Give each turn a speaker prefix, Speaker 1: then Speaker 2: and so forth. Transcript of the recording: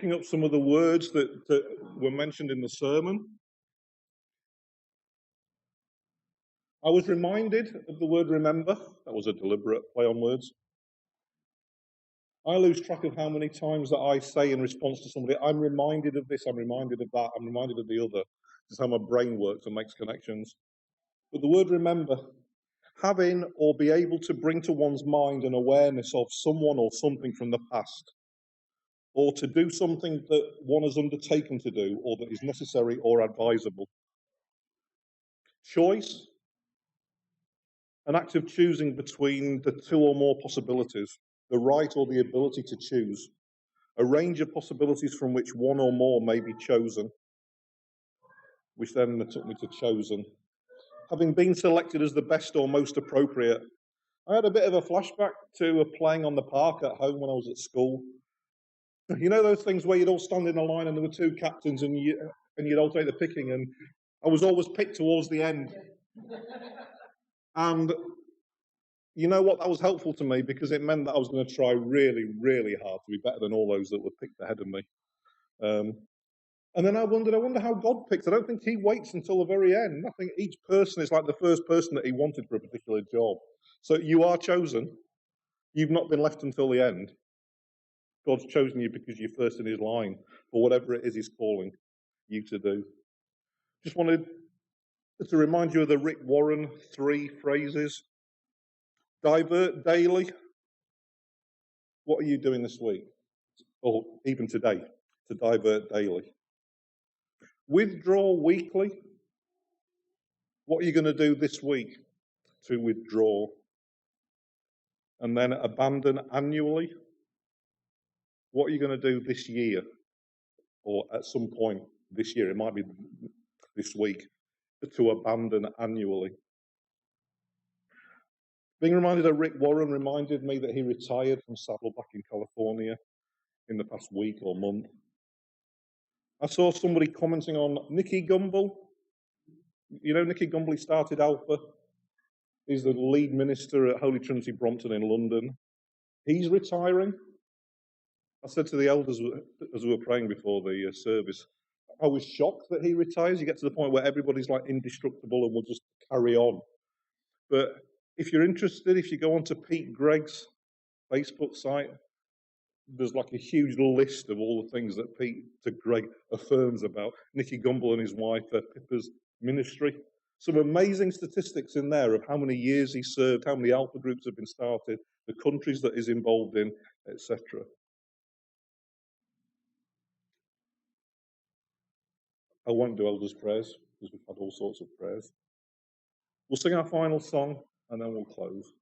Speaker 1: Picking up some of the words that were mentioned in the sermon, I was reminded of the word remember. That was a deliberate play on words. I lose track of how many times that I say in response to somebody, I'm reminded of this, I'm reminded of that, I'm reminded of the other. This is how my brain works and makes connections. But the word remember, having or be able to bring to one's mind an awareness of someone or something from the past, or to do something that one has undertaken to do, or that is necessary or advisable. Choice, an act of choosing between the two or more possibilities, the right or the ability to choose, a range of possibilities from which one or more may be chosen, which then took me to chosen. Having been selected as the best or most appropriate, I had a bit of a flashback to playing on the park at home when I was at school. You know those things where you'd all stand in a line and there were two captains and you'd alternate the picking, and I was always picked towards the end. And you know what? That was helpful to me because it meant that I was going to try really, really hard to be better than all those that were picked ahead of me. And then I wonder how God picks. I don't think he waits until the very end. I think each person is like the first person that he wanted for a particular job. So you are chosen. You've not been left until the end. God's chosen you because you're first in his line for whatever it is he's calling you to do. Just wanted to remind you of the Rick Warren 3 phrases. Divert daily. What are you doing this week? Or even today, to divert daily. Withdraw weekly. What are you going to do this week to withdraw? And then abandon annually. What are you going to do this year? Or at some point this year, it might be this week, to abandon annually. Being reminded of Rick Warren reminded me that he retired from Saddleback in California in the past week or month. I saw somebody commenting on Nicky Gumbel. You know Nicky Gumbel, he started Alpha. He's the lead minister at Holy Trinity Brompton in London. He's retiring. I said to the elders as we were praying before the service, I was shocked that he retires. You get to the point where everybody's like indestructible and will just carry on. But if you're interested, if you go onto Pete Gregg's Facebook site, there's like a huge list of all the things that Peter Gregg affirms about Nicky Gumbel and his wife, Pippa's ministry. Some amazing statistics in there of how many years he served, how many alpha groups have been started, the countries that he's involved in, etc. I won't do elders' prayers because we've had all sorts of prayers. We'll sing our final song and then we'll close.